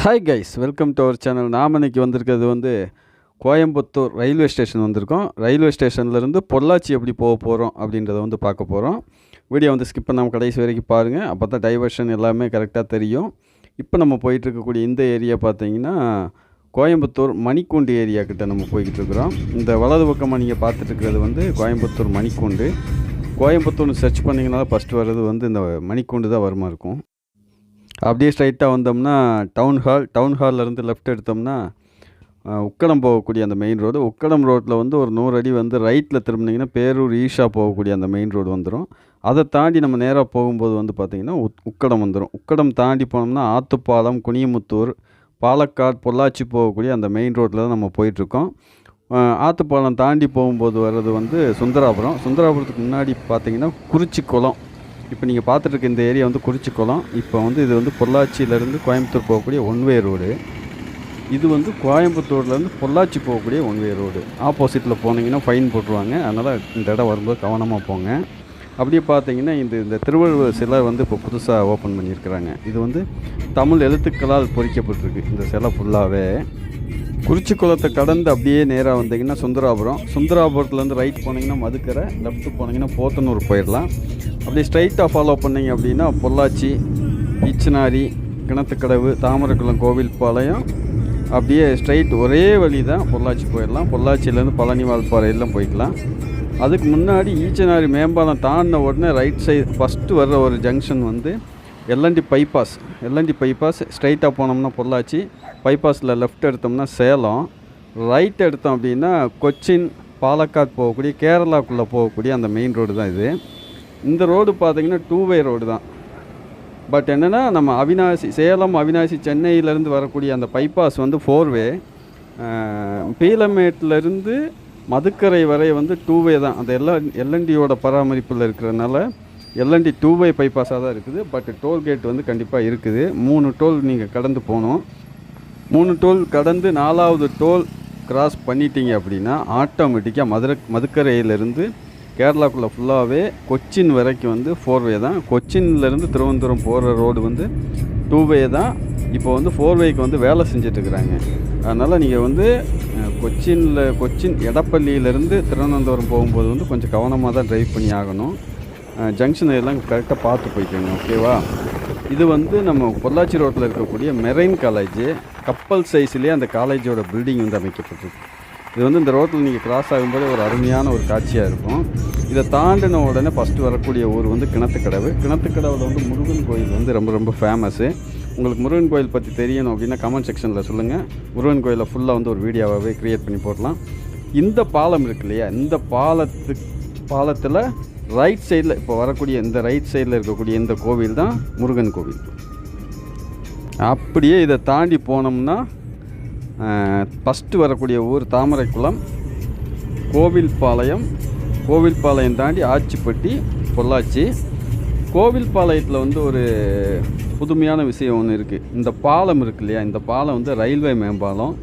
Hi guys, welcome to our channel. நாம் இன்றைக்கி வந்திருக்கிறது கோயம்புத்தூர் ரயில்வே ஸ்டேஷன் வந்திருக்கோம். ரயில்வே ஸ்டேஷன்லேருந்து பொள்ளாச்சி எப்படி போக போகிறோம் அப்படின்றத பார்க்க போகிறோம். வீடியோ ஸ்கிப் பண்ணாமல் கடைசி வரைக்கும் பாருங்கள். அப்போ தான் டைவர்ஷன் எல்லாமே கரெக்டாக தெரியும். இப்போ நம்ம போயிட்டுருக்கக்கூடிய இந்த ஏரியா பார்த்திங்கன்னா கோயம்புத்தூர் மணிக்கூண்டு ஏரியா கிட்ட நம்ம போய்கிட்டு இருக்கிறோம். இந்த வலது பக்கமாக நீங்கள் பார்த்துட்ருக்கிறது கோயம்புத்தூர் மணிக்கூண்டு. கோயம்புத்தூர்னு சர்ச் பண்ணிங்கன்னா ஃபஸ்ட்டு வர்றது இந்த மணிக்கூண்டு தான் வருமா இருக்கும். அப்படியே ஸ்ட்ரைட்டாக வந்தோம்னா டவுன் ஹால்லேருந்து லெஃப்ட் எடுத்தோம்னா உக்கடம் போகக்கூடிய அந்த மெயின் ரோடு. உக்கடம் ரோட்டில் ஒரு 100 அடி ரைட்டில் திரும்பினீங்கன்னா பேரூர் ஈஷா போகக்கூடிய அந்த மெயின் ரோடு வந்துடும். அதை தாண்டி நம்ம நேராக போகும்போது பார்த்திங்கன்னா உக்கடம் வந்துடும். உக்கடம் தாண்டி போனோம்னா ஆத்துப்பாலம், குனியமுத்தூர், பாலக்காடு, பொள்ளாச்சி போகக்கூடிய அந்த மெயின் ரோட்டில் தான் நம்ம போயிட்டுருக்கோம். ஆத்துப்பாலம் தாண்டி போகும்போது வர்றது சுந்தராபுரம். சுந்தராபுரத்துக்கு முன்னாடி பார்த்திங்கன்னா குறிச்சிக்குளம். இப்போ நீங்கள் பார்த்துட்ருக்க இந்த ஏரியா குறிச்சிக்குளம். இப்போ இது பொள்ளாச்சியிலேருந்து கோயம்புத்தூர் போகக்கூடிய ஒன்வே ரோடு. இது கோயம்புத்தூர்லேருந்து பொள்ளாச்சி போகக்கூடிய ஒன்வே ரோடு. ஆப்போசிட்டில் போனீங்கன்னா ஃபைன் போட்டுருவாங்க. அதனால் இந்த இடம் வரும்போது கவனமாக போங்க. அப்படியே பார்த்தீங்கன்னா இந்த திருவள்ளுவர் சிலை இப்போ புதுசாக ஓப்பன் பண்ணியிருக்கிறாங்க. இது தமிழ் எழுத்துக்களால் பொறிக்கப்பட்டிருக்கு இந்த சிலை ஃபுல்லாகவே. குறிச்சிக்குளத்தை கடந்து அப்படியே நேராக வந்தீங்கன்னா சுந்தராபுரத்துலேருந்து ரைட் போனீங்கன்னா மதுக்கரை, லெஃப்ட்டு போனீங்கன்னா போத்தனூர் போயிடலாம். அப்படியே ஸ்ட்ரைட்டாக ஃபாலோ பண்ணிங்க அப்படின்னா பொள்ளாச்சி, ஈச்சனாரி, கிணத்துக்கடவு, தாமரைக்குளம், கோவில்பாளையம், அப்படியே ஸ்ட்ரைட் ஒரே வழி தான் பொள்ளாச்சி போயிடலாம். பொள்ளாச்சியிலேருந்து பழனி வால்பாறையெல்லாம் போய்க்கலாம். அதுக்கு முன்னாடி ஈச்சனாரி மேம்பாலம் தாண்டின உடனே ரைட் சைடு ஃபஸ்ட்டு வர்ற ஒரு ஜங்ஷன் எல்என்டி பைபாஸ். ஸ்ட்ரைட்டாக போனோம்னா பொள்ளாச்சி, பைபாஸில் லெஃப்ட் எடுத்தோம்னா சேலம், ரைட் எடுத்தோம் அப்படின்னா கொச்சின், பாலக்காடு போகக்கூடிய கேரளாக்குள்ளே போகக்கூடிய அந்த மெயின் ரோடு தான் இது. இந்த ரோடு பார்த்திங்கன்னா 2-வே ரோடு தான். பட் என்னென்னா நம்ம சேலம், அவினாசி, சென்னையிலேருந்து வரக்கூடிய அந்த பைபாஸ் 4-வே. பீலமேட்லேருந்து மதுக்கரை வரை 2-வே தான். அந்த எல்என்டியோட பராமரிப்பில் இருக்கிறதுனால எல்என்டி 2-வே பைபாஸாக தான் இருக்குது. பட் டோல்கேட் கண்டிப்பாக இருக்குது. 3 டோல் நீங்கள் கடந்து போகணும். 3 டோல் கடந்து 4வது டோல் கிராஸ் பண்ணிட்டீங்க அப்படின்னா ஆட்டோமேட்டிக்காக மதுக்கரையிலேருந்து கேரளாக்குள்ளே ஃபுல்லாகவே கொச்சின் வரைக்கும் 4-வே தான். கொச்சின்லேருந்து திருவனந்தபுரம் போகிற ரோடு 2-வே தான். இப்போ 4-வேக்கு வேலை செஞ்சிட்ருக்குறாங்க. அதனால் நீங்கள் கொச்சின் எடப்பள்ளியிலேருந்து திருவனந்தபுரம் போகும்போது கொஞ்சம் கவனமாக தான் ட்ரைவ் பண்ணி ஆகணும். ஜங்ஷன் எல்லாம் கரெக்டாக பார்த்து போய்க்கோங்க, ஓகேவா. இது நம்ம பொள்ளாச்சி ரோட்டில் இருக்கக்கூடிய மெரைன் காலேஜ். கப்பல் சைஸ்லேயே அந்த காலேஜோட பில்டிங் அமைக்கப்பட்டிருக்கு. இது இந்த ரோட்டில் நீங்கள் கிராஸ் ஆகும்போது ஒரு அருமையான ஒரு காட்சியாக இருக்கும். இதை தாண்டின உடனே ஃபஸ்ட்டு வரக்கூடிய ஊர் கிணத்துக்கடவு. கிணத்துக்கடவில் முருகன் கோயில் ரொம்ப ரொம்ப ஃபேமஸ்ஸு. உங்களுக்கு முருகன் கோயில் பற்றி தெரியணும் அப்படின்னா கமெண்ட் செக்ஷனில் சொல்லுங்கள். முருகன் கோயிலில் ஃபுல்லாக ஒரு வீடியோவாகவே க்ரியேட் பண்ணி போடலாம். இந்த பாலம் இருக்கு இல்லையா, இந்த பாலத்தில் ரைட் சைடில் இப்போ வரக்கூடிய இந்த ரைட் சைடில் இருக்கக்கூடிய இந்த கோவில் தான் முருகன் கோவில். அப்படியே இதை தாண்டி போனோம்னா ஃபஸ்ட்டு வரக்கூடிய ஊர் தாமரைக்குளம், கோவில்பாளையம் தாண்டி ஆச்சிப்பட்டி, பொள்ளாச்சி. கோவில்பாளையத்தில் ஒரு புதுமையான விஷயம் ஒன்று இருக்குது. இந்த பாலம் இருக்கு இல்லையா, இந்த பாலம் ரயில்வே மேம்பாலம்.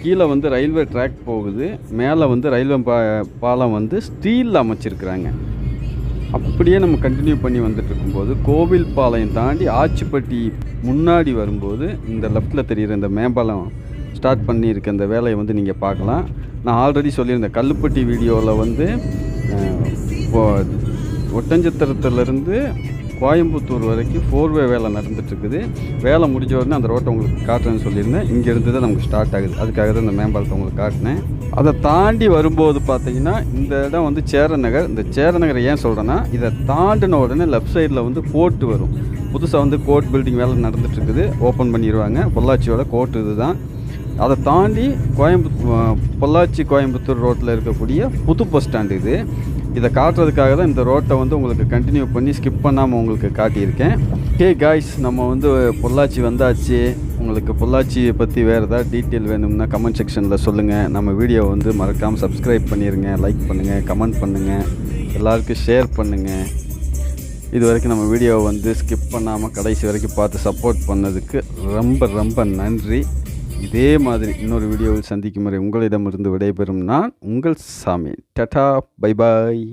கீழே ரயில்வே ட்ராக் போகுது, மேலே ரயில்வே பாலம் ஸ்டீலில் அமைச்சிருக்கிறாங்க. அப்படியே நம்ம கண்டினியூ பண்ணி வந்துட்டு இருக்கும்போது கோவில்பாளையம் தாண்டி ஆச்சிப்பட்டி முன்னாடி வரும்போது இந்த லெஃப்டில் தெரிகிற இந்த மேம்பாலம் ஸ்டார்ட் பண்ணியிருக்க இந்த வேலையை நீங்கள் பார்க்கலாம். நான் ஆல்ரெடி சொல்லியிருந்தேன் கல்லுப்பட்டி வீடியோவில் ஒட்டஞ்சத்திரத்துலேருந்து கோயம்புத்தூர் வரைக்கும் 4-வே வேலை நடந்துகிட்ருக்குது. வேலை முடிஞ்ச உடனே அந்த ரோட்டை உங்களுக்கு காட்டுறேன்னு சொல்லியிருந்தேன். இங்கேருந்து தான் நமக்கு ஸ்டார்ட் ஆகுது. அதுக்காக தான் இந்த மேம்பாலத்தை உங்களுக்கு காட்டினேன். அதை தாண்டி வரும்போது பார்த்திங்கன்னா இந்த இடம் சேரநகர். இந்த சேரநகரை ஏன் சொல்கிறேன்னா, இதை தாண்டின உடனே லெஃப்ட் சைடில் கோர்ட்டு வரும். புதுசாக கோர்ட் பில்டிங் வேலை நடந்துகிட்ருக்குது. ஓப்பன் பண்ணிடுவாங்க. பொள்ளாச்சியோட கோர்ட்டு இது தான். அதை தாண்டி பொள்ளாச்சி கோயம்புத்தூர் ரோட்டில் இருக்கக்கூடிய புது பஸ் ஸ்டாண்டு இது. இதை காட்டுறதுக்காக தான் இந்த ரோட்டை உங்களுக்கு கண்டினியூ பண்ணி ஸ்கிப் பண்ணாமல் உங்களுக்கு காட்டியிருக்கேன். ஹே காய்ஸ், நம்ம பொள்ளாச்சி வந்தாச்சு. உங்களுக்கு பொள்ளாச்சியை பற்றி வேறு ஏதாவது டீட்டெயில் வேணும்னா கமெண்ட் செக்ஷனில் சொல்லுங்கள். நம்ம வீடியோவை மறக்காமல் சப்ஸ்கிரைப் பண்ணிடுங்க, லைக் பண்ணுங்கள், கமெண்ட் பண்ணுங்கள், எல்லாருக்கும் ஷேர் பண்ணுங்கள். இது வரைக்கும் நம்ம வீடியோவை ஸ்கிப் பண்ணாமல் கடைசி வரைக்கும் பார்த்து சப்போர்ட் பண்ணதுக்கு ரொம்ப ரொம்ப நன்றி. இதே மாதிரி இன்னொரு வீடியோவில் சந்திக்கும் வரை உங்களிடமிருந்து விடைபெறும் நான் உங்கள் சாமி. Tata, bye bye.